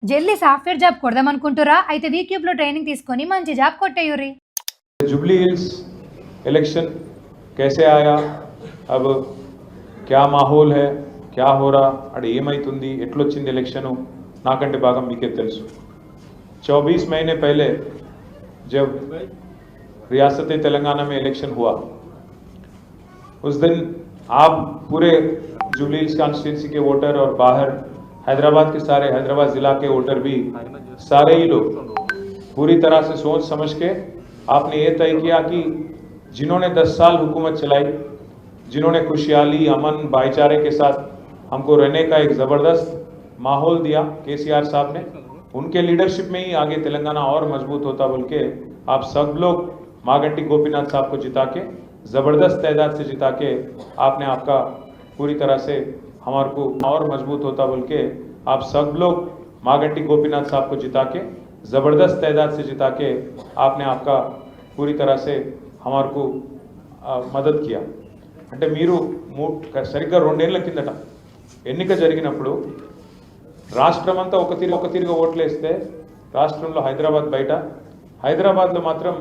జల్లి software job కొడదామనుకుంటురా? అయితే వీక్యూబ్ లో ట్రైనింగ్ తీసుకొని మంచి జాబ్ కొట్టేయుర్రి. जुबली हिल्स इलेक्शन कैसे आया, अब क्या माहौल है, क्या हो रहा, अरे ఏమైతుంది, ఎట్లొచ్చింది ఎలక్షన్ నాకంటే బాగా మీకే తెలుసు. 24 महीने पहले जब रियासत तेलंगाना में इलेक्शन हुआ, उस दिन आप पूरे जुबली हिल्स कॉन्स्टिट्यूंसी के वोटर और बाहर हैदराबाद के सारे हैदराबाद जिला के वोटर भी सारे ही लोग पूरी तरह से सोच समझ के आपने ये तय किया कि जिन्होंने 10 साल हुकूमत चलाई, जिन्होंने खुशहाली अमन भाईचारे के साथ हमको रहने का एक ज़बरदस्त माहौल दिया केसीआर साहब ने, उनके लीडरशिप में ही आगे तेलंगाना और मजबूत होता बोल के आप सब लोग मागंटी गोपीनाथ साहब को जिता के ज़बरदस्त तादाद से जिता के आपने आपका पूरी तरह से हमारे को और मजबूत होता बोल के आप सब लोग मागंटी गोपीनाथ साहब को जिता के ज़बरदस्त तादाद से जिता के आपने आपका पूरी तरह से हमारे को మద్దతు किया. అంటే మీరు సరిగ్గా 2 ఏళ్ల కిందట ఎన్నిక జరిగినప్పుడు రాష్ట్రమంతా ఒక తీరుగా ఓట్లేస్తే రాష్ట్రంలో హైదరాబాద్లో మాత్రం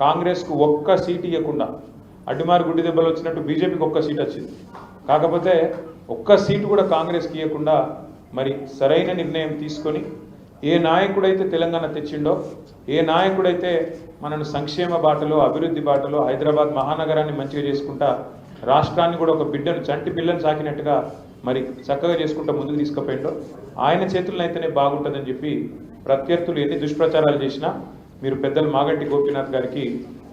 కాంగ్రెస్కు ఒక్క సీటు ఇవ్వకుండా అడ్డిమారి గుడ్డి దెబ్బలు వచ్చినట్టు బీజేపీకి ఒక్క సీటు వచ్చింది. కాకపోతే ఒక్క సీటు కూడా కాంగ్రెస్కి ఇవ్వకుండా మరి సరైన నిర్ణయం తీసుకొని ఏ నాయకుడైతే తెలంగాణ తెచ్చిండో, ఏ నాయకుడైతే మనను సంక్షేమ బాటలో అభివృద్ధి బాటలో హైదరాబాద్ మహానగరాన్ని మంచిగా చేసుకుంటా రాష్ట్రాన్ని కూడా ఒక బిడ్డను చంటి పిల్లని సాకినట్టుగా మరి చక్కగా చేసుకుంటా ముందుకు తీసుకుపోయిండో ఆయన చేతుల్లో అయితేనే బాగుంటుందని చెప్పి ప్రత్యర్థులు ఎన్ని దుష్ప్రచారాలు చేసినా మీరు పెద్దలు మాగంటి గోపీనాథ్ గారికి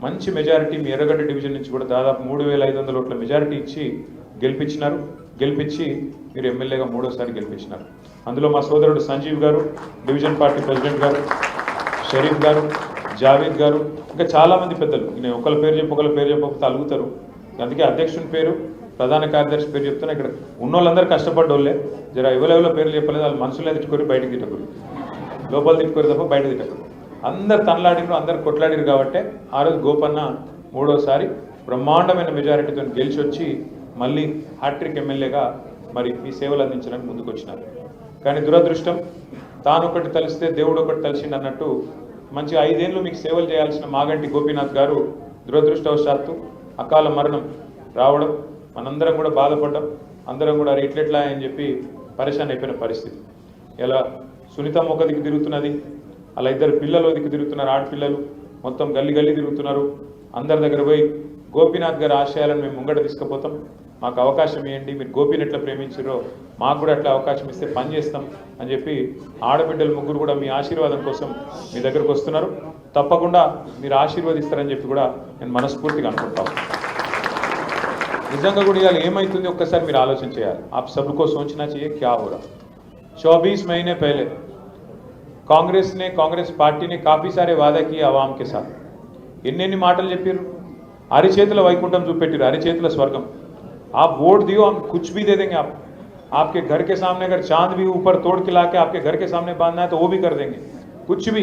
మంచి మెజారిటీ మీ ఎర్రగడ్డ డివిజన్ నుంచి కూడా దాదాపు 3500 ఓట్ల మెజారిటీ ఇచ్చి గెలిపించి మీరు ఎమ్మెల్యేగా 3వసారి గెలిపించినారు. అందులో మా సోదరుడు సంజీవ్ గారు, డివిజన్ పార్టీ ప్రెసిడెంట్ గారు, షరీఫ్ గారు, జావేద్ గారు, ఇంకా చాలామంది పెద్దలు, నేను ఒకళ్ళ పేరు చెప్పకపోతే అలుగుతారు. అందుకే అధ్యక్షుని పేరు, ప్రధాన కార్యదర్శి పేరు చెప్తున్నా. ఇక్కడ ఉన్నోళ్ళందరూ కష్టపడ్డోళ్ళే, జర ఎవరెవరో పేర్లు చెప్పలేదు, వాళ్ళు మనసులో తిట్టుకొని బయటకు తిట్టకూరు, లోపల తిట్టుకోరు తప్ప బయట తిట్టకూరు. అందరు తనలాడిరు, అందరు కొట్లాడిరు కాబట్టి ఆ రోజు గోపన్న 3వసారి బ్రహ్మాండమైన మెజారిటీతో గెలిచి వచ్చి మళ్ళీ హ్యాట్రిక్ ఎమ్మెల్యేగా మరి ఈ సేవలు అందించడానికి ముందుకు వచ్చినారు. కానీ దురదృష్టం, తాను ఒకటి తలిస్తే దేవుడు ఒకటి తలిసిండు అన్నట్టు మంచి 5 ఏళ్ళు మీకు సేవలు చేయాల్సిన మాగంటి గోపీనాథ్ గారు దురదృష్టవశాత్తు అకాల మరణం రావడం, మనందరం కూడా బాధపడ్డాం. అందరం కూడా ఎట్లెట్లా అని చెప్పి పరేషాన్ అయిపోయిన పరిస్థితి. ఇలా సునీతమ్మ ఒక దిక్కు తిరుగుతున్నది, అలా 2 పిల్లలు దిక్కు తిరుగుతున్నారు, ఆడపిల్లలు మొత్తం గల్లీ తిరుగుతున్నారు. అందరి దగ్గర పోయి గోపీనాథ్ గారి ఆశయాలను మేము ముంగట తీసుకుపోతాం, మాకు అవకాశం ఇవ్వండి, మీరు గోపీని ఎట్లా ప్రేమించారో మాకు కూడా అట్లా అవకాశం ఇస్తే పని చేస్తాం అని చెప్పి ఆడబిడ్డలు ముగ్గురు కూడా మీ ఆశీర్వాదం కోసం మీ దగ్గరకు వస్తున్నారు. తప్పకుండా మీరు ఆశీర్వదిస్తారని చెప్పి కూడా నేను మనస్ఫూర్తిగా అనుకుంటాను. నిజంగా కూడా ఇవాళ ఏమైతుంది ఒక్కసారి మీరు ఆలోచన చేయాలి. आप सबको सोचना चाहिए क्या हो रहा. 24 महीने पहले कांग्रेस पार्टी ने काफ़ी सारे वादा किए आवाम के साथ. ఎన్ని మాటలు చెప్పారు, అరిచేతుల వైకుంఠం చూపెట్టారు, అరిచేతుల స్వర్గం. आप वोट दियो, हम कुछ भी दे देंगे. आपके घर के सामने अगर चांद भी ऊपर तोड़ के लाके आपके घर के सामने बांधना है तो वो भी कर देंगे. कुछ भी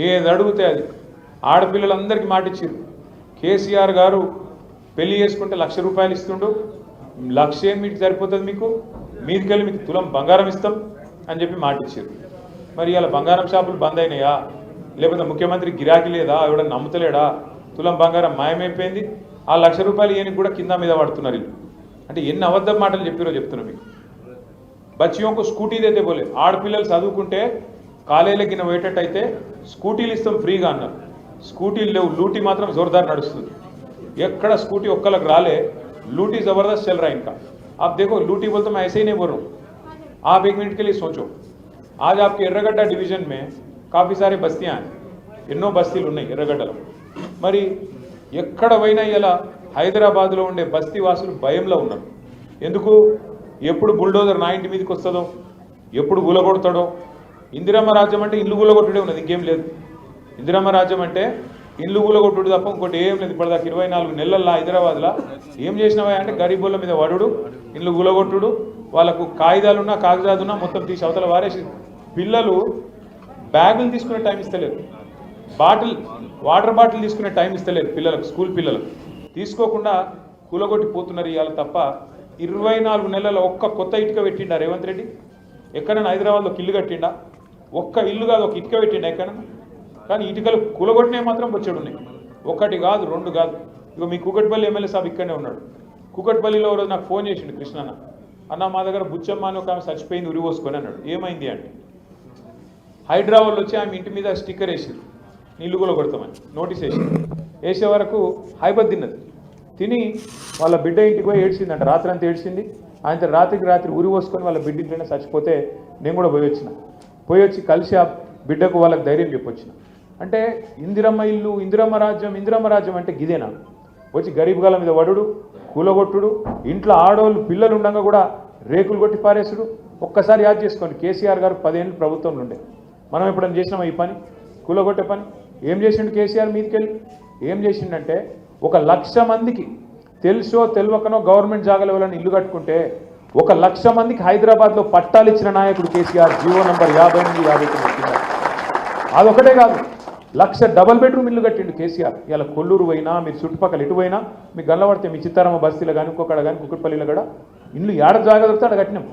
ఏది అడిగితే అది. ఆడపిల్లలందరికీ మాట ఇచ్చారు. కేసీఆర్ గారు పెళ్లి చేసుకుంటే ₹1,00,000 ఇస్తుండు, 1,00,000 మీకు సరిపోతుంది, మీదికెళ్ళి మీకు తులం బంగారం ఇస్తాం అని చెప్పి మాట ఇచ్చారు. మరి ఇలా బంగారం షాపులు బంద్ అయినాయా, లేకపోతే ముఖ్యమంత్రి గిరాకీ లేదా, ఎవడన్నా నమ్ముతలేడా, తులం బంగారం మాయమైపోయింది, ఆ ₹1,00,000 ఏనికి కూడా కింద మీద పడుతున్నారు వీళ్ళు. అంటే ఎన్ని అబద్ధ మాటలు చెప్పారో చెప్తున్నా మీకు. బచ్చియోంకు స్కూటీ దేతే బోలే, ఆడపిల్లలు చదువుకుంటే కాలేజీలకి పోయేటట్టయితే స్కూటీలు ఇస్తాం ఫ్రీగా అన్నారు. స్కూటీలు లేవు, లూటీ మాత్రం జోర్దార్ నడుస్తుంది. ఎక్కడ స్కూటీ ఒక్కళ్ళకి రాలే, लूटी ज़बरदस्त चल रहा है इनका. आप देखो, लूटी बोलते मैं ऐसे ही नहीं बोल रहा हूँ, आप 1 मिनट के लिए सोचो. आज आपके ఎర్రగడ్డ डिवीजन में काफ़ी सारे बस्तियाँ हैं, ఎన్నో బస్తీలు ఉన్నాయి ఎర్రగడ్డలో. మరి ఎక్కడ పోయినా ఇలా హైదరాబాద్లో ఉండే బస్తీ వాసులు భయంలో ఉన్నారు. ఎందుకు? ఎప్పుడు బుల్డోజర్ నా ఇంటి మీదకి వస్తుందో, ఎప్పుడు గులగొడతాడో. ఇందిరమ్మ రాజ్యం అంటే ఇల్లు గులగొట్టుడే ఉన్నది, ఇంకేం లేదు. ఇందిరమ్మ రాజ్యం అంటే ఇల్లు కూలగొట్టుడు తప్ప ఇంకోటి ఏం లేదు. ఇప్పటిదాకా 24 నెలల్లో హైదరాబాద్లో ఏం చేసినవా అంటే గరీబుల మీద వడుడు, ఇల్లు కూలగొట్టుడు, వాళ్ళకు కాగితాలున్నా కాగజాదున్నా మొత్తం తీసి అవతల వారేసి. పిల్లలు బ్యాగులు తీసుకునే టైం ఇస్తలేరు, వాటర్ బాటిల్ తీసుకునే టైం ఇస్తలేరు పిల్లలకు, స్కూల్ పిల్లలకు తీసుకోకుండా కూలగొట్టి పోతున్నారు ఇవాళ తప్ప. 24 నెలల్లో ఒక్క కొత్త ఇటుక పెట్టిండా రేవంత్ రెడ్డి? ఎక్కడైనా హైదరాబాద్లో కిల్లు కట్టిండా? ఒక్క ఇల్లు కాదు, ఒక ఇటుక పెట్టిండు ఎక్కడ, కానీ ఇటుకలు కూలగొట్టినవి మాత్రం బొచ్చెడు ఉన్నాయి. ఒకటి కాదు, రెండు కాదు. ఇక మీ కూకట్పల్లి ఎమ్మెల్యే సాబ్ ఇక్కడనే ఉన్నాడు. కూకట్పల్లిలో రోజు నాకు ఫోన్ చేసిండు కృష్ణన్న, అన్న మా దగ్గర బుచ్చమ్మ అని ఒక ఆమె చచ్చిపోయింది ఉరి పోసుకొని అన్నాడు. ఏమైంది అంటే హైదరాబాద్లో వచ్చి ఆమె ఇంటి మీద స్టిక్కర్ వేసారు, నీళ్ళు కూడా కొడతామని నోటీస్ వేసారు. వేసే వరకు హైబత్ తిన్నది. తిని వాళ్ళ బిడ్డ ఇంటికి పోయి ఏడ్చిందంట, రాత్రి అంతా ఏడ్చింది. ఆయన రాత్రికి రాత్రి ఉరి పోసుకొని వాళ్ళ బిడ్డ ఇంట్లోనే చచ్చిపోతే నేను కూడా పోయి వచ్చిన. పోయి వచ్చి కలిసి ఆ బిడ్డకు వాళ్ళకి ధైర్యం చెప్పొచ్చిన. అంటే ఇందిరమ్మ ఇల్లు, ఇందిరమ్మ రాజ్యం అంటే గిదేనా? వచ్చి గరీబ్ గాల మీద వడుడు, కూలగొట్టుడు, ఇంట్లో ఆడోళ్ళు పిల్లలు ఉండగా కూడా రేకులు కొట్టి పారేసుడు. ఒక్కసారి యాద్ చేసుకోండి, కేసీఆర్ గారు 10 ఏళ్ళు ప్రభుత్వంలో ఉండే. మనం ఎప్పుడైనా చేసినామా ఈ పని, కూలగొట్టే పని? ఏం చేసిండు కేసీఆర్ మీదకెళ్ళి? ఏం చేసిండంటే 1,00,000 మందికి తెలుసో తెలియకనో గవర్నమెంట్ జాగాల వల్ల ఇల్లు కట్టుకుంటే 1,00,000 మందికి హైదరాబాద్లో పట్టాలు ఇచ్చిన నాయకుడు కేసీఆర్. GO number 58, 59. అదొకటే కాదు, 1,00,000 డబల్ బెడ్రూమ్ ఇల్లు కట్టిండు కేసీఆర్. ఇలా కొల్లూరు పోయినా, మీరు చుట్టుపక్కల ఎటు పోయినా మీకు గల్లబడితే, మీ చిత్తారమ్మ బస్తీలో కానీ ఇంకొకడ కానీ కుక్కట్పల్లిలో కూడా ఇల్లు ఏడ జాగా దొరికితే ఆడ కట్టినాం.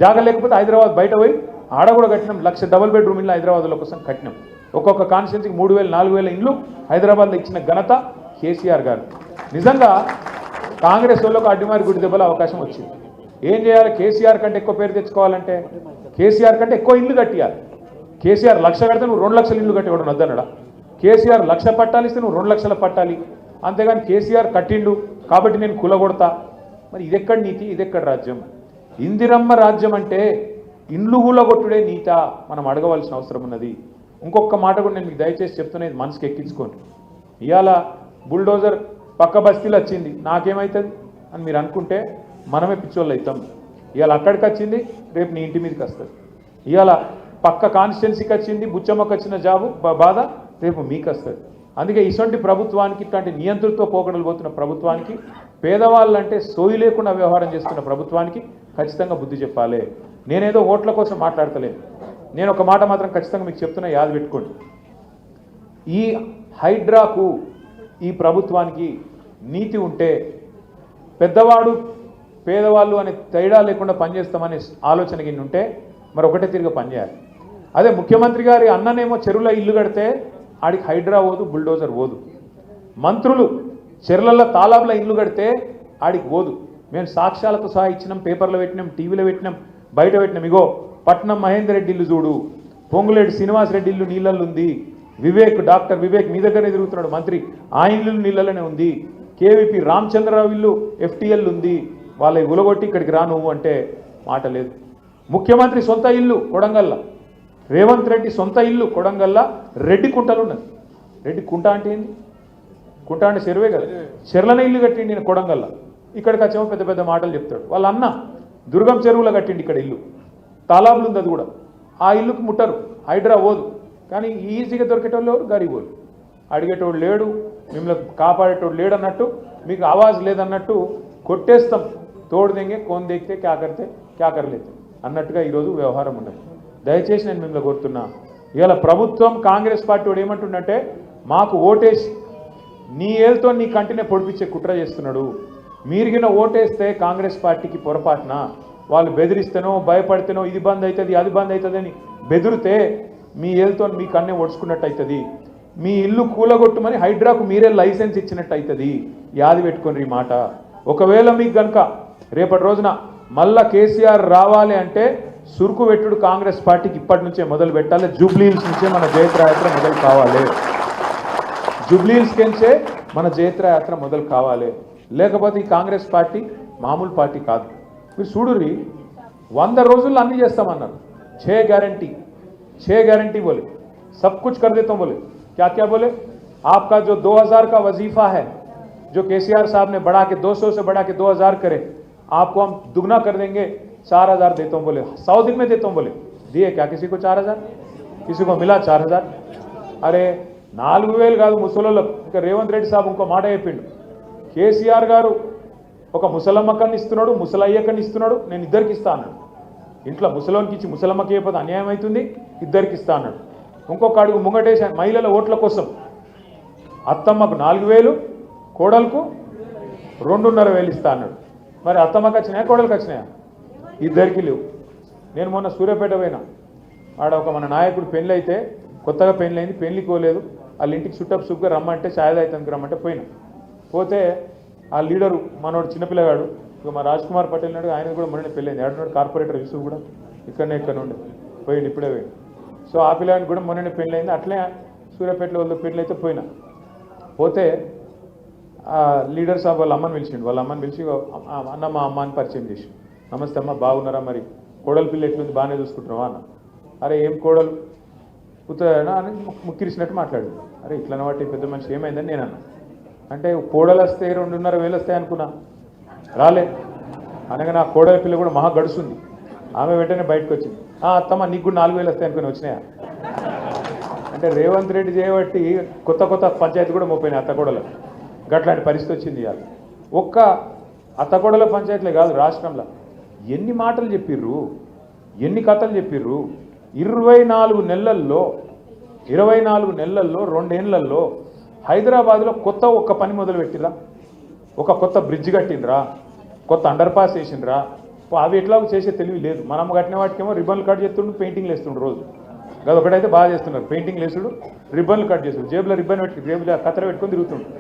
జాగా లేకపోతే హైదరాబాద్ బయట పోయి ఆడ కూడా కట్టినాం. 1,00,000 డబల్ బెడ్రూమ్ ఇల్లు హైదరాబాద్లో కోసం కట్టినాం. ఒక్కొక్క కాన్స్టిట్యున్సీకి 3,000, 4,000 ఇల్లు హైదరాబాద్లో ఇచ్చిన ఘనత కేసీఆర్ గారు. నిజంగా కాంగ్రెస్ వాళ్ళకు అడ్డిమారి గుడి దెబ్బల అవకాశం వచ్చింది. ఏం చేయాలి? కేసీఆర్ కంటే ఎక్కువ పేరు తెచ్చుకోవాలంటే కేసీఆర్ కంటే ఎక్కువ ఇల్లు కట్టియాలి. కేసీఆర్ 1,00,000 కడితే నువ్వు 2,00,000 ఇల్లు కట్టేవాడు వద్దన్నాడా? కేసీఆర్ 1,00,000 పట్టాలు ఇస్తే నువ్వు 2,00,000 పట్టాలి. అంతేగాని కేసీఆర్ కట్టిండు కాబట్టి నేను కూలగొడతా. మరి ఇదెక్కడ నీతి, ఇదెక్కడ రాజ్యం? ఇందిరమ్మ రాజ్యం అంటే ఇండ్లు కూలగొట్టుడే నీత మనం అడగవలసిన అవసరం ఉన్నది. ఇంకొక మాట కూడా నేను మీకు దయచేసి చెప్తున్నా, ఇది మనసుకి ఎక్కించుకోండి. ఇవాళ బుల్డోజర్ పక్క బస్తీలు వచ్చింది, నాకేమవుతుంది అని మీరు అనుకుంటే మనమే పిచ్చోళ్ళు అవుతాం. ఇవాళ అక్కడికి వచ్చింది, రేపు నీ ఇంటి మీదకి వస్తుంది. ఇవాళ పక్క కాన్స్టిట్యున్సీకి వచ్చింది, బుచ్చమ్మకు వచ్చిన జాబు బాధ రేపు మీకు వస్తుంది. అందుకే ఇటువంటి ప్రభుత్వానికి, ఇట్లాంటి నియంత్రణతో పోకడలు పోతున్న ప్రభుత్వానికి, పేదవాళ్ళంటే సోయి లేకుండా వ్యవహారం చేస్తున్న ప్రభుత్వానికి ఖచ్చితంగా బుద్ధి చెప్పాలి. నేనేదో ఓట్ల కోసం మాట్లాడతలేను. నేను ఒక మాట మాత్రం ఖచ్చితంగా మీకు చెప్తున్నా, యాద పెట్టుకోండి. ఈ హైడ్రాకు, ఈ ప్రభుత్వానికి నీతి ఉంటే పెద్దవాడు పేదవాళ్ళు అనే తేడా లేకుండా పనిచేస్తామనే ఆలోచన కింద ఉంటే మరి ఒకటే తిరిగి పనిచేయాలి. అదే ముఖ్యమంత్రి గారి అన్ననేమో చెరువులో ఇల్లు కడితే ఆడికి హైడ్రా పోదు, బుల్డోజర్ పోదు. మంత్రులు చెర్లల్లో తాలాబుల ఇల్లు కడితే ఆడికి పోదు. మేము సాక్ష్యాలతో సహా ఇచ్చినాం, పేపర్లో పెట్టినాం, టీవీలో పెట్టినాం, బయట పెట్టినాం. ఇగో పట్నం మహేందర్ రెడ్డి ఇల్లు చూడు, పొంగులేటి శ్రీనివాస్ రెడ్డి ఇల్లు నీళ్ళల్లో ఉంది, డాక్టర్ వివేక్ మీ దగ్గరే తిరుగుతున్నాడు మంత్రి, ఆ ఇల్లు నీళ్ళలోనే ఉంది, కేవీపీ రామచంద్రరావు ఇల్లు ఎఫ్టీఎల్ ఉంది. వాళ్ళ ఉలగొట్టి ఇక్కడికి రా నువ్వు అంటే మాట లేదు. ముఖ్యమంత్రి సొంత ఇల్లు కొడంగల్ల, రేవంత్ రెడ్డి సొంత ఇల్లు కొడంగల్ల రెడ్డి కుంటలు ఉన్నది. రెడ్డి కుంట అంటే ఏంది? కుంట అంటే చెరువే కదా, చెర్లనే ఇల్లు కట్టిండి నేను కొడంగల్ల. ఇక్కడికి వచ్చేమో పెద్ద పెద్ద మాటలు చెప్తాడు. వాళ్ళ అన్న దుర్గం చెరువులో కట్టిండి ఇక్కడ ఇల్లు, తాలాబులు ఉంది అది కూడా. ఆ ఇల్లుకు ముట్టరు, హైడ్రా పోదు. కానీ ఈజీగా దొరికేటోళ్ళు ఎవరు? గరీబోళ్ళు. అడిగేటోడు లేడు, మిమ్మల్ని కాపాడేటోడు లేడు అన్నట్టు, మీకు ఆవాజ్ లేదన్నట్టు కొట్టేస్తాం. తోడు దెంగే కోన్ దేకితే క్యా కర్లేతే అన్నట్టుగా ఈరోజు వ్యవహారం ఉన్నది. దయచేసి నేను మిమ్మల్ని కోరుతున్నా, ఇవాళ ప్రభుత్వం కాంగ్రెస్ పార్టీ వాడు ఏమంటుండంటే, మాకు ఓటేసి నీ ఏళ్ళతో నీ కంటినే పొడిపించే కుట్ర చేస్తున్నాడు. మీరిగిన ఓటేస్తే కాంగ్రెస్ పార్టీకి పొరపాటున వాళ్ళు బెదిరిస్తేనో భయపడితేనో ఇది బంద్ అవుతుంది అది బంద్ అవుతుంది అని బెదిరితే మీ ఏళ్ళతో మీ కన్నే ఒడుచుకున్నట్టు అవుతుంది. మీ ఇల్లు కూలగొట్టుమని హైడ్రాకు మీరే లైసెన్స్ ఇచ్చినట్టు అవుతుంది. యాది పెట్టుకొని ఈ మాట. ఒకవేళ మీకు కనుక రేపటి రోజున మళ్ళా కేసీఆర్ రావాలి అంటే సురుకు పెట్టుడు కాంగ్రెస్ పార్టీకి ఇప్పటి నుంచే మొదలు పెట్టాలి. జూబ్లీహిల్స్ నుంచే మన జయత్రయాత్ర మొదలు కావాలి. జూబ్లీహిల్స్ నుంచే మన జయత్రయాత్ర మొదలు కావాలి. లేకపోతే ఈ కాంగ్రెస్ పార్టీ మామూలు పార్టీ కాదు. మీరు చూడుర్రి, 100 రోజుల్లో అన్నీ చేస్తామన్నారు. 6 गारंटी बोले, सब कुछ कर देता हूँ बोले. क्या क्या बोले? आपका जो 2000 का वजीफा है, जो केसीआर साहब ने बढ़ा के 200 से बढ़ा के 2000 करे, आपको हम दुगना कर देंगे, 4000 देता हूँ बोले. 100 दिन में देता हूँ बोले. दिए क्या किसी को 4000? किसी को मिला 4000? अरे 4000 కాదు ముసలోళ్ళకు. ఇంకా రేవంత్ రెడ్డి సాబ్ ఇంకో మాట చెప్పిండు, కేసీఆర్ గారు ఒక ముసలమ్మకని ఇస్తున్నాడు, ముసలయ్యకని ఇస్తున్నాడు, నేను ఇద్దరికి ఇస్తా అన్నాడు. ఇంట్లో ముసలోనికి ఇచ్చి ముసలమ్మకి అయిపోతే అన్యాయం అవుతుంది, ఇద్దరికి ఇస్తా అన్నాడు. ఇంకొక అడుగు ముంగటేసి మహిళల ఓట్ల కోసం అత్తమ్మకు 4000, కోడలకు 2,500 ఇస్తా అన్నాడు. మరి అత్తమ్మకి వచ్చినాయా, కోడలకు వచ్చినాయా? ఇద్దరికి లేవు. నేను మొన్న సూర్యాపేట పోయినా, ఆడ ఒక మన నాయకుడు పెళ్ళి అయితే కొత్తగా పెళ్ళి అయింది, పెళ్ళికి పోలేదు, వాళ్ళ ఇంటికి చుట్టపు సుగ్గా రమ్మంటే ఛాయ్ అవుతుంది రమ్మంటే పోయినా. పోతే ఆ లీడరు మనోడు చిన్నపిల్లగాడు, ఇక మా రాజ్ కుమార్ పటేల్ నాడు, ఆయన కూడా మొన్న పెళ్ళైంది, ఆడున్నాడు కార్పొరేటర్ యూసుఫ్ కూడా ఇక్కడ నుండి పోయింది, ఇప్పుడే పోయింది. సో ఆ పిల్లగాడికి కూడా మొన్ననే పెళ్ళైంది. అట్లే సూర్యాపేటలో వాళ్ళ పెళ్ళి అయితే పోయినా. పోతే లీడర్ సాబ్ వాళ్ళ అమ్మని పిలిచిండు. వాళ్ళ అమ్మని పిలిచి అన్న మా అమ్మ అని పరిచయం చేసి, నమస్తే అమ్మ బాగున్నారా, మరి కోడలు పిల్ల ఎట్లుంది, బాగానే చూసుకుంటున్నావా అన్న. అరే ఏం కోడలు కుతున్నా అని ముక్కిరిసినట్టు మాట్లాడు. అరే ఇట్లా బట్టి పెద్ద మనిషి ఏమైందని నేను అన్నా. అంటే కోడలు వస్తే 2,500 వస్తాయి అనుకున్నా, రాలే. అనగా నా కోడల పిల్ల కూడా మహా గడుస్తుంది. ఆమె వెంటనే బయటకు వచ్చింది, అత్తమ్మ నీకు కూడా 4,000 వస్తాయి అనుకుని వచ్చినాయా. అంటే రేవంత్ రెడ్డి చేయబట్టి కొత్త కొత్త పంచాయతీ కూడా మోపోయినాయి అత్తకోడలు. గట్లాంటి పరిస్థితి వచ్చింది. ఇవాళ ఒక్క అత్తకోడల పంచాయతీలే కాదు, రాష్ట్రంలో ఎన్ని మాటలు చెప్పిర్రు, ఎన్ని కథలు చెప్పిర్రు. 24 నెలల్లో 2 ఏళ్లలో హైదరాబాద్లో కొత్త ఒక్క పని మొదలు పెట్టిరా, ఒక కొత్త బ్రిడ్జ్ కట్టినరా, కొత్త అండర్ పాస్ వేసిండ్రా. అవి ఎట్లాగో చేసే తెలివి లేదు. మనం కట్టిన వాటికేమో రిబ్బన్లు కట్ చేస్తుండ్రు, పెయింటింగ్లు వేస్తుండ్రు. రోజు అది ఒకటైతే బాగా చేస్తున్నారు, పెయింటింగ్లు వేసుడు, రిబ్బన్లు కట్ చేస్తుడు, జేబులో రిబ్బన్ పెట్టి జేబులో కత్తెర పెట్టుకొని తిరుగుతుండ్రు.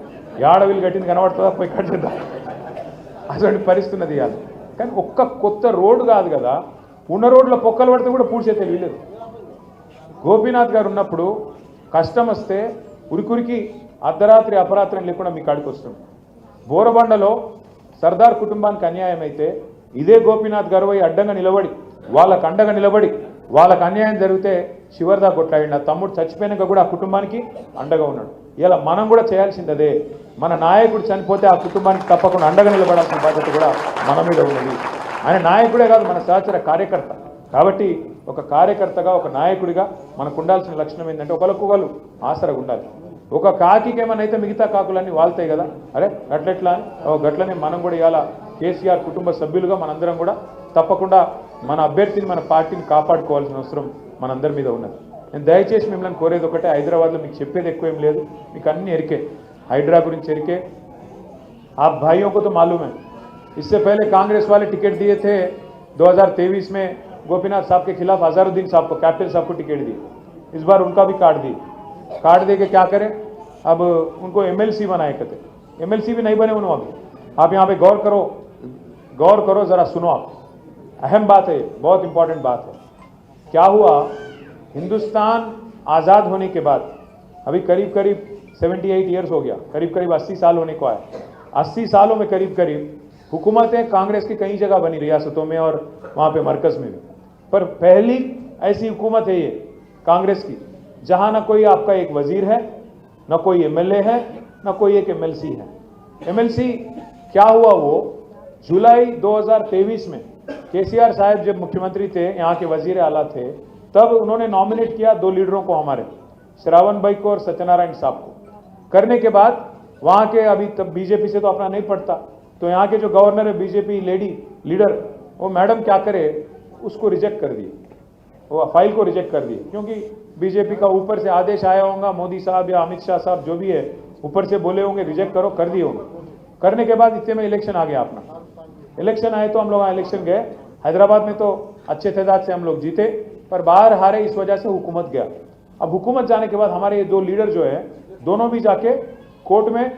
ఏడవిలు కట్టింది కనబడుతుందా, పోయి కట్ చేద్దాం, అటువంటి పరిస్థితి ఉన్నది ఇవాళ. కానీ ఒక్క కొత్త రోడ్డు కాదు కదా, ఉన్న రోడ్ల పొక్కలు పడితే కూడా పూడ్చే తెలియలేదు. గోపీనాథ్ గారు ఉన్నప్పుడు కష్టం వస్తే ఉరికురికి అర్ధరాత్రి అపరాత్రం లేకుండా మీ కాడికి వస్తుంది. బోరబండలో సర్దార్ కుటుంబానికి అన్యాయం అయితే ఇదే గోపీనాథ్ గారు పోయి అడ్డంగా నిలబడి, వాళ్ళకు అండగా నిలబడి, వాళ్ళకు అన్యాయం జరిగితే చివరిదా కొట్లాడి, నా తమ్ముడు చచ్చిపోయినాక కూడా ఆ కుటుంబానికి అండగా ఉన్నాడు. ఇలా మనం కూడా చేయాల్సింది అదే. మన నాయకుడు చనిపోతే ఆ కుటుంబానికి తప్పకుండా అండగా నిలబడాల్సిన బాధ్యత కూడా మన మీద ఉన్నది. ఆయన నాయకుడే కాదు, మన సహచర కార్యకర్త. కాబట్టి ఒక కార్యకర్తగా, ఒక నాయకుడిగా మనకు ఉండాల్సిన లక్షణం ఏంటంటే ఒకరికొకరు ఆసరగా ఉండాలి. ఒక కాకికి ఏమైనా అయితే మిగతా కాకులన్నీ వాళ్తాయి కదా, అరే గట్లెట్లా గట్లనే మనం కూడా ఇవాళ కేసీఆర్ కుటుంబ సభ్యులుగా మనందరం కూడా తప్పకుండా మన అభ్యర్థిని, మన పార్టీని కాపాడుకోవాల్సిన అవసరం మనందరి మీద ఉన్నది. నేను దయచేసి మిమ్మల్ని కోరేది ఒకటే, హైదరాబాద్లో మీకు చెప్పేది ఎక్కువ ఏం లేదు, మీకు అన్ని ఎరికే, హైడ్రా గురించి ఎరికే. आप भाइयों को तो मालूम है, इससे पहले कांग्रेस वाले टिकट दिए थे 2023 में गोपीनाथ साहब के खिलाफ, अजहरुद्दीन साहब को, कैप्टन साहब को टिकट दी। इस बार उनका भी काट दी। काट दे के क्या करें, अब उनको एमएलसी बनाए कहते, एमएलसी भी नहीं बने उन्होंने अभी। आप यहाँ पे गौर करो जरा, सुनो आप, अहम बात है, बहुत इंपॉर्टेंट बात है। क्या हुआ, हिंदुस्तान आज़ाद होने के बाद अभी करीब 78 ईयर्स हो गया, करीब 80 साल होने को आया। 80 सालों में करीब हुकूमतें कांग्रेस की कई जगह बनी, रियासतों में और वहाँ पे मरकज़ में भी, पर पहली ऐसी हुकूमत है ये कांग्रेस की जहाँ न कोई आपका एक वजीर है, न कोई एमएलए है, न कोई एक एमएलसी है। एमएलसी क्या हुआ, वो जुलाई 2023 में केसीआर साहब जब मुख्यमंत्री थे, यहाँ के वजीर आला थे, तब उन्होंने नॉमिनेट किया 2 लीडरों को, हमारे श्रावण भाई को और सत्यनारायण साहब को। करने के बाद वहाँ के, अभी तब बीजेपी से तो अपना नहीं पड़ता, तो यहाँ के जो गवर्नर है बीजेपी लेडी लीडर, वो मैडम क्या करे, उसको रिजेक्ट कर दिए, वो फाइल को रिजेक्ट कर दिए, क्योंकि बीजेपी का ऊपर से आदेश आया होगा, मोदी साहब या अमित शाह साहब जो भी है ऊपर से बोले होंगे रिजेक्ट करो, कर दिए होंगे। करने के बाद इतने में इलेक्शन आ गया अपना। इलेक्शन आए तो हम लोग इलेक्शन गए, हैदराबाद में तो अच्छे तादाद से हम लोग जीते, पर बाहर हारे, इस वजह से हुकूमत गया। अब हुकूमत जाने के बाद हमारे ये 2 लीडर जो है, दोनों भी जाके कोर्ट में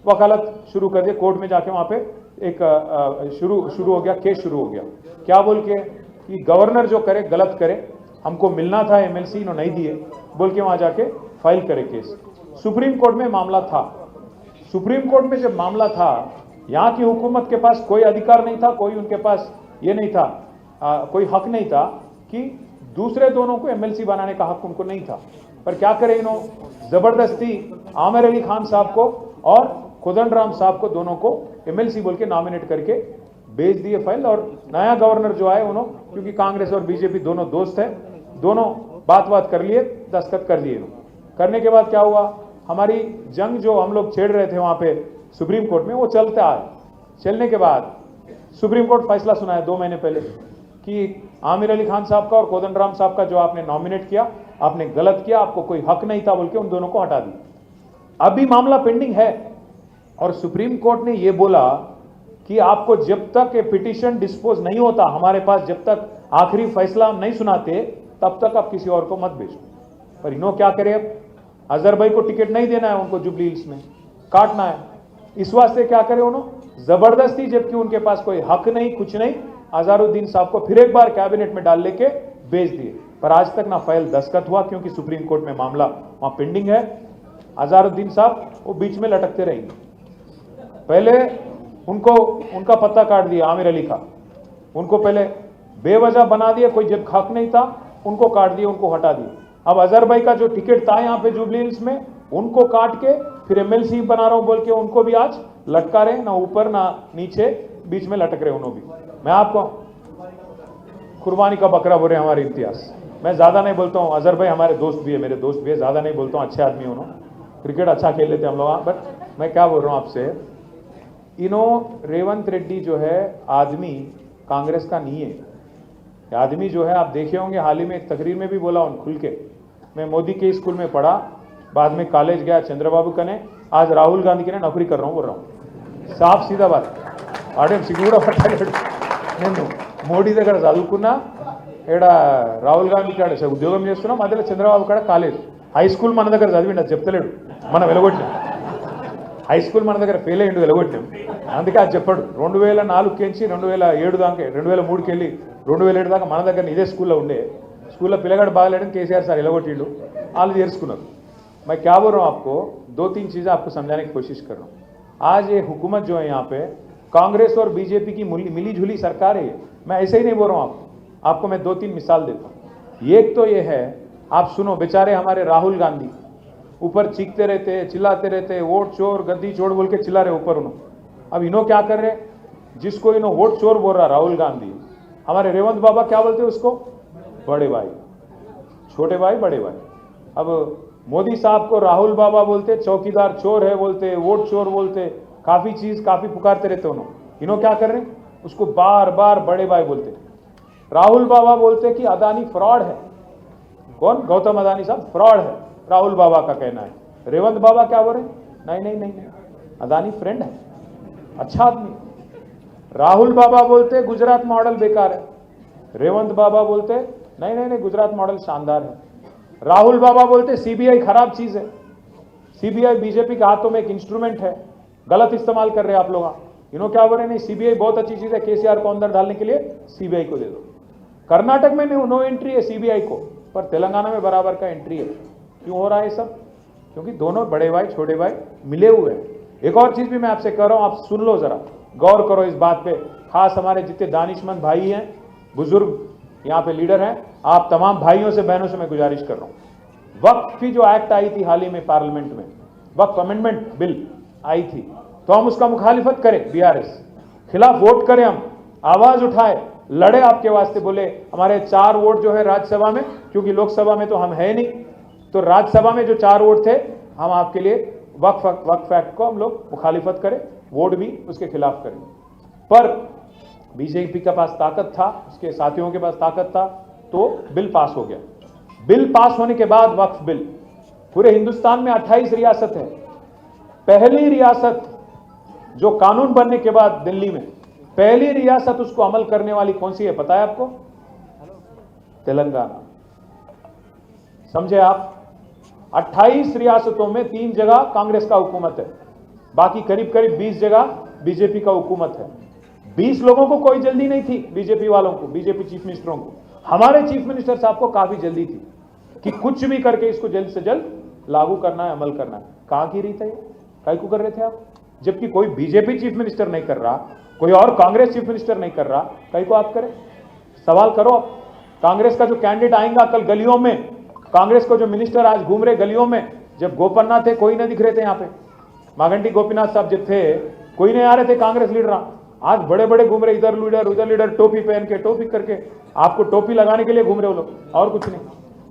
वकालत शुरू कर दिए। कोर्ट में जाके वहाँ पे एक शुरू हो गया, केस शुरू हो गया। क्या बोल के कि गवर्नर जो करे गलत करे, हमको मिलना था एमएलसी, इन्होंने नहीं दिए बोल के वहाँ जाके फाइल करे केस। सुप्रीम कोर्ट में मामला था। सुप्रीम कोर्ट में जब मामला था, यहाँ की हुकूमत के पास कोई अधिकार नहीं था, कोई उनके पास ये नहीं था, कोई हक नहीं था कि दूसरे दोनों को एमएलसी बनाने का हक उनको नहीं था। पर क्या करें, इन्होंने जबरदस्ती आमिर अली खान साहब को और कोदंडराम साहब को, दोनों को एमएलसी बोल के नॉमिनेट करके भेज दिए फाइल। और नया गवर्नर जो आए, उन्होंने, क्योंकि कांग्रेस और बीजेपी दोनों दोस्त हैं, दोनों बात कर लिए, दस्तखत कर दिए। करने के बाद क्या हुआ, हमारी जंग जो हम लोग छेड़ रहे थे वहाँ पे सुप्रीम कोर्ट में, वो चलते आए। चलने के बाद सुप्रीम कोर्ट फैसला सुनाया 2 महीने पहले कि आमिर अली खान साहब का और कोदंडराम साहब का जो आपने नॉमिनेट किया, आपने गलत किया, आपको कोई हक नहीं था बोल के उन दोनों को हटा दिया। अभी मामला पेंडिंग है, और सुप्रीम कोर्ट ने ये बोला कि आपको जब तक ये पिटीशन डिस्पोज नहीं होता, हमारे पास जब तक आखिरी फैसला हम नहीं सुनाते, तब तक आप किसी और को मत भेजो। पर इन्हों क्या करे, अब अजहर भाई को टिकट नहीं देना है, उनको जुबली हिल्स में काटना है, इस वास्ते क्या करे उन्होंने जबरदस्ती, जबकि उनके पास कोई हक नहीं कुछ नहीं, अजहरुद्दीन साहब को फिर एक बार कैबिनेट में डाल लेके भेज दिए। पर आज तक ना फाइल दस्तखत हुआ, क्योंकि सुप्रीम कोर्ट में मामला वहां पेंडिंग है। अजहरुद्दीन साहब वो बीच में लटकते रहेंगे। पहले उनको उनका पत्ता काट दिया आमिर अली का, उनको पहले बेवजह बना दिया, कोई जब हक नहीं था उनको काट दिया, उनको हटा दिया। अब अजहर भाई का जो टिकट था यहाँ पे जुबली हिल्स में, उनको काट के फिर एमएलसी बना रहा हूं बोल के उनको भी आज लटका रहे, ना ऊपर ना नीचे, बीच में लटक रहे उन्होंने भी। मैं आपको कुर्बानी का बकरा बोल रहे हमारे इम्तियाज, मैं ज्यादा नहीं बोलता हूँ। अजहर भाई हमारे दोस्त भी है, मेरे दोस्त भी है, ज्यादा नहीं बोलता हूँ, अच्छे आदमी उन्होंने, क्रिकेट अच्छा खेल लेते हम लोग। बट मैं क्या बोल रहा हूँ आपसे, रेवंत रेड्डी जो है आदमी कांग्रेस का नहीं है। आदमी जो है आप देखे होंगे, हाल ही में एक तकरीर में भी बोला उन खुल के, मैं मोदी के स्कूल में पढ़ा, बाद में कॉलेज गया चंद्रबाबू कने, आज राहुल गांधी के ने नौकरी कर रहा हूँ बोल रहा हूँ, साफ सीधा बात। आडे सिगूड़ा पट्टाడు నేను మోడీ దగ్గర చదువుకున్నా, ఇక్కడ రాహుల్ గాంధీ కాడ ఉద్యోగం చేస్తున్నాం, మధ్యలో చంద్రబాబు కాడ కాలేజ్, హై స్కూల్ మన దగ్గర చదివిండు, అది చెప్తలేడు, మనం వెలగొట్టినాం, హై స్కూల్ మన దగ్గర ఫెయిల్ అయ్యిండు, వెలగొట్టినాం, అందుకే అది చెప్పాడు। 2004 నుంచి 2007 దాకా, 2003కి వెళ్ళి 2007 దాకా మన దగ్గర ఇదే స్కూల్లో ఉండే, స్కూల్లో పిల్లగాడు బాగలేడని కేసీఆర్ సార్ వెలగొట్టిండు, వాళ్ళు చేర్చుకున్నారు। मैं क्या बोल रहा हूँ आपको, 2-3 चीजें आपको समझाने की कोशिश कर रहा हूँ। आज ये हुकूमत जो है यहाँ पे कांग्रेस और बीजेपी की मिली जुली सरकार है। मैं ऐसे ही नहीं बोल रहा हूँ आपको मैं 2-3 मिसाल देता हूँ। एक तो ये है, आप सुनो, बेचारे हमारे राहुल गांधी ऊपर चीखते रहते, चिल्लाते रहते, वोट चोर गद्दी चोर बोल के चिल्ला रहे ऊपर उन्होंने। अब इन्हों क्या कर रहे, जिसको इन्हों वोट चोर बोल रहा राहुल गांधी, हमारे रेवंत बाबा क्या बोलते उसको, बड़े भाई, छोटे भाई बड़े भाई। अब मोदी साहब को राहुल बाबा बोलते, चौकीदार चोर है बोलते, वोट चोर बोलते, काफी चीज काफी पुकारते रहते उन्होंने। इन्हों क्या कर रहे हैं, उसको बार बार बड़े भाई बोलते। राहुल बाबा बोलते कि अदानी फ्रॉड है। कौन, गौतम अदानी साहब फ्रॉड है, राहुल बाबा का कहना है। रेवंत बाबा क्या बोल रहे, नहीं नहीं नहीं नहीं, अदानी फ्रेंड है, अच्छा आदमी। राहुल बाबा बोलते गुजरात मॉडल बेकार है, रेवंत बाबा बोलते नहीं नहीं नहीं, गुजरात मॉडल शानदार है। राहुल बाबा बोलते सीबीआई खराब चीज है, सीबीआई बीजेपी के हाथों में एक इंस्ट्रूमेंट है, गलत इस्तेमाल कर रहे हैं आप लोग। इन्हों क्या बोल रहे, नहीं सीबीआई बहुत अच्छी चीज है, केसीआर को अंदर डालने के लिए सीबीआई को दे दो। कर्नाटक में नो एंट्री है सीबीआई को, पर तेलंगाना में बराबर का एंट्री है। क्यों हो रहा है सब, क्योंकि दोनों बड़े भाई छोटे भाई मिले हुए हैं। एक और चीज भी मैं आपसे कह रहा हूं, आप सुन लो जरा, गौर करो इस बात पे, खास हमारे जितने दानिशमंद भाई हैं, बुजुर्ग यहाँ पे लीडर हैं, आप तमाम भाइयों से बहनों से मैं गुजारिश कर रहा हूं। वक्फ की जो एक्ट आई थी हाल ही में पार्लियामेंट में, वक्फ अमेंडमेंट बिल आई थी, तो हम उसका मुखालिफत करें, बीआरएस खिलाफ वोट करें, हम आवाज उठाए, लड़े आपके वास्ते, बोले हमारे 4 वोट जो है राज्यसभा में, क्योंकि लोकसभा में तो हम है नहीं, तो राज्यसभा में जो 4 वोट थे, हम आपके लिए वक्फ एक्ट को हम लोग मुखालिफत करें, वोट भी उसके खिलाफ करें। पर बीजेपी के पास ताकत था, उसके साथियों के पास ताकत था, तो बिल पास हो गया। बिल पास होने के बाद वक्फ बिल पूरे हिंदुस्तान में 28 रियासत है, पहली रियासत जो कानून बनने के बाद दिल्ली में पहली रियासत उसको अमल करने वाली कौन सी है पता है आपको, तेलंगाना। समझे आप, 28 रियासतों में 3 जगह कांग्रेस का हुकूमत है, बाकी करीब करीब 20 जगह बीजेपी का हुकूमत है। 20 लोगों को कोई जल्दी नहीं थी, बीजेपी वालों को, बीजेपी चीफ मिनिस्टरों को। हमारे चीफ मिनिस्टर साहब को काफी जल्दी थी कि कुछ भी करके इसको जल्द से जल्द लागू करना है, अमल करना है। कहां की रीत है, काय को कर रहे थे आप, जबकि कोई बीजेपी चीफ मिनिस्टर नहीं कर रहा, कोई और कांग्रेस चीफ मिनिस्टर नहीं कर रहा, काय को आप करें। सवाल करो, कांग्रेस का जो कैंडिडेट आएगा कल गलियों में, कांग्रेस को जो मिनिस्टर आज घूम रहे गलियों में, जब गोपन्ना थे कोई नहीं दिख रहे थे, यहाँ पे मागंटी गोपीनाथ साहब जब थे कोई नहीं आ रहे थे कांग्रेस लीडर, आज बड़े बड़े घूम रहे, इधर लीडर उधर लीडर, टोपी पहन के, टोपी करके, आपको टोपी लगाने के लिए घूम रहे हो लोग, और कुछ नहीं।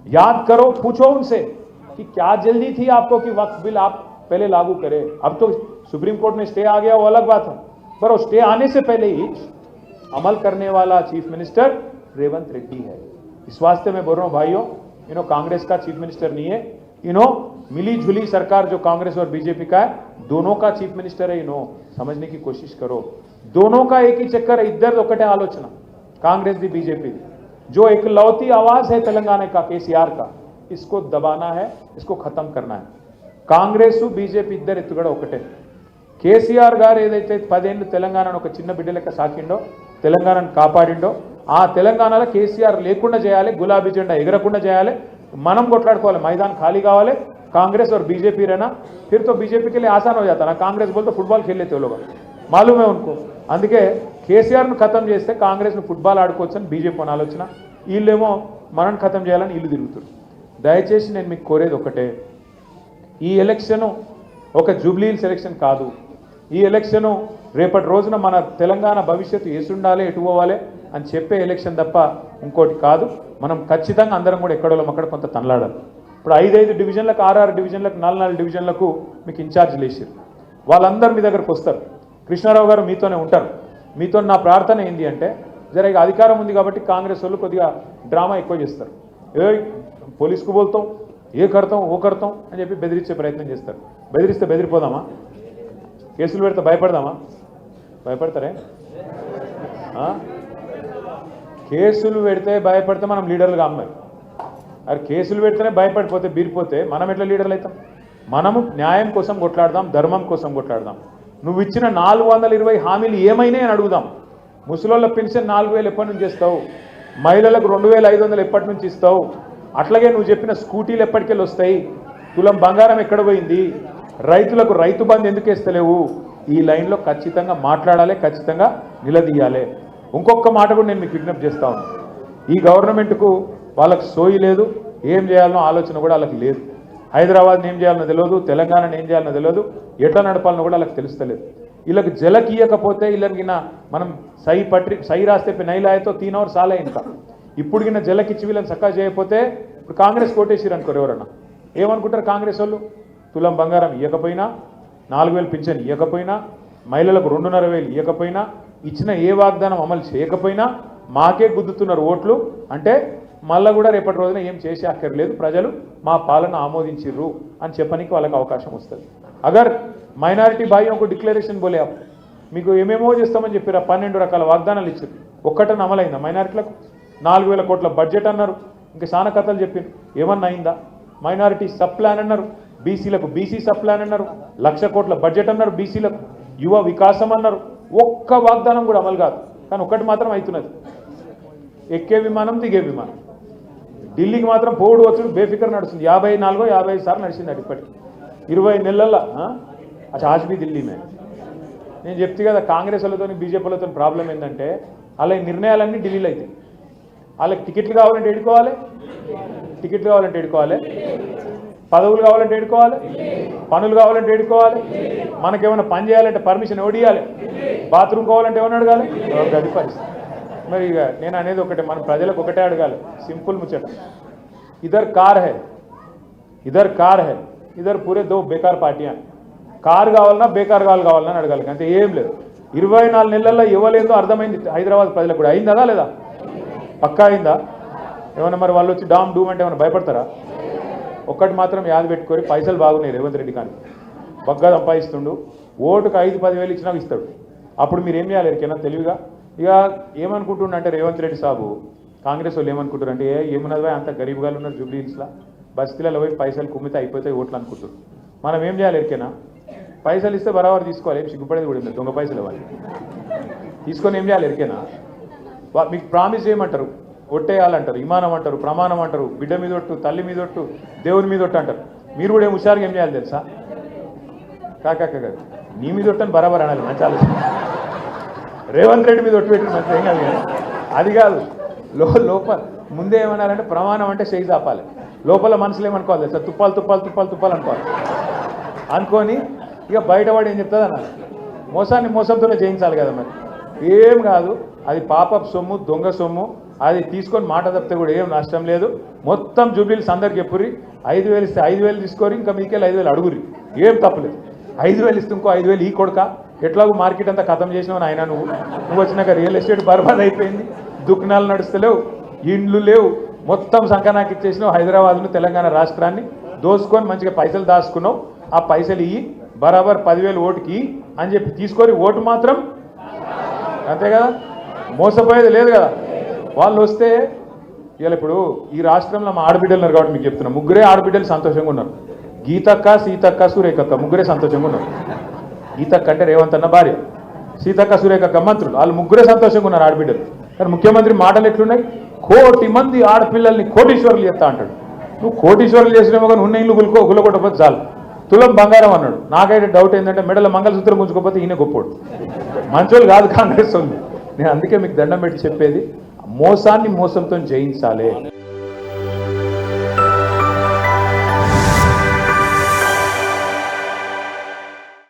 याद करो, पूछो उनसे कि क्या जल्दी थी आपको कि वक्फ बिल आप पहले लागू करें। अब तो सुप्रीम कोर्ट में स्टे आ गया, वो अलग बात है, पर वो स्टे आने से पहले ही अमल करने वाला चीफ मिनिस्टर रेवंत रेड्डी है। इस वास्ते मैं बोल रहा हूं भाइयों, इन्हों कांग्रेस का चीफ मिनिस्टर नहीं है, इन्हों मिली जुली सरकार जो कांग्रेस और बीजेपी का है, दोनों का चीफ मिनिस्टर है। इन्हों समझने की कोशिश करो, दोनों का एक ही चक्कर है, इधर ఒకటే ఆలోచన, कांग्रेस दी बीजेपी। जो इकलौती आवाज है तेलंगाना का केसीआर का, इसको दबाना है, इसको खत्म करना है. కాంగ్రెస్ బీజేపీ ఇద్దరు ఎత్తుగడ ఒకటే. కేసీఆర్ గారు ఏదైతే 10 ఏళ్ళు తెలంగాణను ఒక చిన్న బిడ్డ లెక్క సాకిండో, తెలంగాణను కాపాడిండో, ఆ తెలంగాణలో కేసీఆర్ లేకుండా చేయాలి, గులాబీ జెండా ఎగరకుండా చేయాలి, మనం కొట్లాడుకోవాలి, మైదాన్ ఖాళీ కావాలి. कांग्रेस और बीजेपी रहना, फिर तो बीजेपी के लिए आसान हो जाता ना. कांग्रेस बोल तो फुटबॉल खेल लेते हो लोग, मालूम है उनको. అందుకే కేసీఆర్ను ఖతం చేస్తే కాంగ్రెస్ను ఫుట్బాల్ ఆడుకోవచ్చని బీజేపీ అని ఆలోచన. వీళ్ళేమో మనని ఖతం చేయాలని ఇల్లు తిరుగుతారు. దయచేసి నేను మీకు కోరేది ఒకటే, ఈ ఎలక్షను ఒక జూబ్లీ హిల్స్ ఎలక్షన్ కాదు. ఈ ఎలక్షను రేపటి రోజున మన తెలంగాణ భవిష్యత్తు ఏసుండాలి, ఎటు పోవాలి అని చెప్పే ఎలక్షన్ తప్ప ఇంకోటి కాదు. మనం ఖచ్చితంగా అందరం కూడా ఎక్కడోళ్ళం అక్కడ కొంత తనలాడాలి. ఇప్పుడు 5 డివిజన్లకు, 6 డివిజన్లకు, 4 డివిజన్లకు మీకు ఇన్ఛార్జ్లు వేసారు. వాళ్ళందరూ మీ దగ్గరకు వస్తారు. కృష్ణారావు గారు మీతోనే ఉంటారు. మీతో నా ప్రార్థన ఏంటి అంటే, జర ఇక అధికారం ఉంది కాబట్టి కాంగ్రెస్ వాళ్ళు కొద్దిగా డ్రామా ఎక్కువ చేస్తారు. ఏ పోలీసుకు బోల్తాం, ఏ కడతాం ఓ కడతాం అని చెప్పి బెదిరించే ప్రయత్నం చేస్తారు. బెదిరిస్తే బెదిరిపోదామా? కేసులు పెడితే భయపడదామా? భయపడతారే? కేసులు పెడితే భయపడితే మనం లీడర్లుగా అమ్మాయి. అరే కేసులు పెడితేనే భయపడిపోతే బీరిపోతే మనం ఎట్లా లీడర్లు అవుతాం? మనము న్యాయం కోసం కొట్లాడదాం, ధర్మం కోసం కొట్లాడదాం. నువ్వు ఇచ్చిన 420 హామీలు ఏమైనా అని అడుగుదాం. ముసలోళ్ళ పెన్షన్ 4000 ఎప్పటి నుంచి ఇస్తావు? మహిళలకు 2500 ఎప్పటి నుంచి ఇస్తావు? అట్లాగే నువ్వు చెప్పిన స్కూటీలు ఎప్పటికెళ్ళి వస్తాయి? తులం బంగారం ఎక్కడ పోయింది? రైతులకు రైతు బంధు ఎందుకు వేస్తలేవు? ఈ లైన్లో ఖచ్చితంగా మాట్లాడాలి, ఖచ్చితంగా నిలదీయాలి. ఇంకొక మాట కూడా నేను మీకు విజ్ఞప్తి చేస్తా ఉన్నాను. ఈ గవర్నమెంట్కు వాళ్ళకు సోయి లేదు, ఏం చేయాలనో ఆలోచన కూడా వాళ్ళకి లేదు. హైదరాబాద్ని ఏం చేయాలనో తెలియదు, తెలంగాణని ఏం చేయాలనో తెలియదు, ఎట్లా నడపాలనో కూడా వాళ్ళకి తెలుస్తలేదు. వీళ్ళకి జలకి ఇవ్వకపోతే వీళ్ళకి మనం సై రాస్తే నైలాయతో 3 hours సాలే. ఇంకా ఇప్పుడు గిన్న జలకిచ్చి వీళ్ళని చక్కగా చేయకపోతే ఇప్పుడు కాంగ్రెస్ కోటేసిరు అనుకోరు ఎవరన్నా, ఏమనుకుంటారు కాంగ్రెస్ వాళ్ళు? తులం బంగారం ఇవ్వకపోయినా, 4000 పింఛన్ ఇవ్వకపోయినా, మహిళలకు 2500 ఇవ్వకపోయినా, ఇచ్చిన ఏ వాగ్దానం అమలు చేయకపోయినా మాకే గుద్దుతున్నారు ఓట్లు అంటే మళ్ళీ కూడా రేపటి రోజున ఏం చేసే అక్కర్లేదు, ప్రజలు మా పాలన ఆమోదించిర్రు అని చెప్పడానికి వాళ్ళకి అవకాశం వస్తుంది. అగర్ మైనారిటీ భాయ్యోంకు డిక్లరేషన్ బోలే మీకు ఏమేమో చేస్తామని చెప్పారు, 12 రకాల వాగ్దానాలు ఇచ్చారు, ఒక్కటని అమలైందా? మైనారిటీలకు 4000 కోట్ల బడ్జెట్ అన్నారు, ఇంకా చాలా కథలు చెప్పారు, ఏమన్నా అయిందా? మైనారిటీ సబ్ ప్లాన్ అన్నారు, బీసీలకు బీసీ సబ్ ప్లాన్ అన్నారు, 1,00,000 కోట్ల బడ్జెట్ అన్నారు బీసీలకు, యువ వికాసం అన్నారు, ఒక్క వాగ్దానం కూడా అమలు కాదు. కానీ ఒక్కటి మాత్రం అవుతున్నది, ఎక్కే విమానం దిగే విమానం. ఢిల్లీకి మాత్రం పోడు వచ్చుడు బేఫికర్ నడుస్తుంది. 54-55 సార్లు నడిచింది అది ఇప్పటికి 20 నెలల్లో. అచ్చా ఆజ్ బీ ఢిల్లీ మే. నేను చెప్తే కదా కాంగ్రెస్ వాళ్ళతో బీజేపీ వాళ్ళతో ప్రాబ్లం ఏంటంటే వాళ్ళ నిర్ణయాలన్నీ ఢిల్లీలో అవుతాయి. వాళ్ళకి టికెట్లు కావాలంటే ఎడుకోవాలి, టికెట్లు కావాలంటే ఎడుకోవాలి, పదవులు కావాలంటే ఎడుకోవాలి, పనులు కావాలంటే ఎడుకోవాలి, మనకేమైనా పని చేయాలంటే పర్మిషన్ ఎవడియాలి, బాత్రూమ్ కావాలంటే ఏమైనా అడగాలి. అది పరిస్థితి. మరి ఇక నేను అనేది ఒకటే, మన ప్రజలకు ఒకటే అడగాలి, సింపుల్ ముచ్చట. ఇద్దరు కార్ హై, ఇద్దరు పూరే 2 బేకార్ పార్టీ అని. కారు కావాలన్నా బేకార్ కావాలన్నా అని అడగాలి, అంతే, ఏం లేదు. 24 నెలల్లో ఇవ్వలేదో అర్థమైంది హైదరాబాద్ ప్రజలకు కూడా. అయిందా లేదా? పక్కా అయిందా? ఏమన్నా మరి వాళ్ళు వచ్చి డామ్ డూమ్ అంటే ఏమైనా భయపడతారా? ఒక్కటి మాత్రం యాద పెట్టుకొని, పైసలు బాగున్నాయి రేవంత్ రెడ్డి కానీ బగ్గా సంపాదిస్తుండు, ఓటుకు 5-10 వేలు ఇచ్చినా ఇస్తాడు. అప్పుడు మీరు ఏం చేయాలి ఎరికైనా తెలివిగా? ఇక ఏమనుకుంటుండే రేవంత్ రెడ్డి సాబు, కాంగ్రెస్ వాళ్ళు ఏమనుకుంటారు అంటే, ఏమున్నది అంత గరీబ్గా ఉన్నారు జూబ్లీ హిల్స్లో, బస్తీలలో పోయి పైసలు కుమ్మితే అయిపోతాయి ఓట్లు అనుకుంటారు. మనం ఏం చేయాలి ఎరికైనా? పైసలు ఇస్తే బరాబర్ తీసుకోవాలి, ఏం సిగ్గుపడేది కూడా దొంగ పైసలు ఇవ్వాలి. తీసుకొని ఏం చేయాలి ఎరికైనా? మీకు ప్రామిస్ చేయమంటారు, ఒట్టేయాలంటారు, ఇమానం అంటారు, ప్రమాణం అంటారు, బిడ్డ మీద ఒట్టు, తల్లి మీద ఒట్టు, దేవుని మీద ఒట్టు అంటారు. మీరు కూడా హుషారుగా ఏం చేయాలి తెలుసా? కాదు నీ మీద ఒట్టని బరాబర్ అనాలి. మంచి ఆలోచన. రేవంత్ రెడ్డి మీద ఒట్టు పెట్టి మంచి ఏం కాదు కానీ అది కాదు. లోపల ముందే ఏమన్నారంటే ప్రమాణం అంటే చేయి చాపాలి, లోపల మనసులో ఏమనుకోవాలి తెలుసా? తుప్పాలు అనుకొని ఇక బయటపడి ఏం చెప్తుంది అన్నారు, మోసాన్ని మోసంతోనే చేయించాలి కదా. మరి ఏం కాదు, అది పాపపు సొమ్ము, దొంగ సొమ్ము, అది తీసుకొని మాట తప్పితే కూడా ఏం నష్టం లేదు. మొత్తం జూబ్లీస్ అందరికి చెప్పుర్రి, 5,000 ఇస్తే 5,000 తీసుకోరి, ఇంకా మీకెళ్ళి 5,000 అడుగురి, ఏం తప్పలేదు. 5,000 ఇస్తే ఇంకో 5,000 ఈ కొడుక, ఎట్లాగో మార్కెట్ అంతా ఖతం చేసినావు ఆయన, నువ్వు వచ్చినాక రియల్ ఎస్టేట్ బర్బాద్ అయిపోయింది, దుకాణాలు నడుస్తలేవు, ఇండ్లు లేవు, మొత్తం సంకనాకి ఇచ్చేసినావు. హైదరాబాద్ను తెలంగాణ రాష్ట్రాన్ని దోసుకొని మంచిగా పైసలు దాచుకున్నావు. ఆ పైసలు ఇయ్యి, బరాబర్ 10,000 ఓటుకి అని చెప్పి తీసుకొని ఓటు మాత్రం అంతే కదా, మోసపోయేది లేదు కదా. వాళ్ళు వస్తే ఇవాళ ఇప్పుడు ఈ రాష్ట్రంలో మా ఆడబిడ్డలు ఉన్నారు కాబట్టి మీకు చెప్తున్నా, ముగ్గురే ఆడబిడ్డలు సంతోషంగా ఉన్నారు. గీతక్క, సీతక్క, సురేఖక్క ముగ్గురే సంతోషంగా ఉన్నారు. గీతక్క అంటే రేవంత్ అన్న భార్య, సీతక్క, సురేఖక్క మంత్రులు, వాళ్ళు ముగ్గురే సంతోషంగా ఉన్నారు ఆడబిడ్డలు. కానీ ముఖ్యమంత్రి మాటలు ఎట్లున్నాయి, 1 కోటి మంది ఆడపిల్లల్ని కోటీశ్వరులు చేస్తా అంటాడు. నువ్వు కోటీశ్వరులు చేసినేమో కానీ ఉన్న ఇల్లు గుల్లకొట్టకపోతే చాలు, తులం బంగారం అన్నాడు. నాకైతే డౌట్ ఏంటంటే మెడల మంగళసూత్రం ఉంచుకోకపోతే ఈయన గొప్పోడు, మంచోళ్ళు కాదు కాంగ్రెస్ వాళ్ళు. నేను అందుకే మీకు దండం పెట్టి చెప్పేది, మోసాన్ని మోసంతో జయించాలి.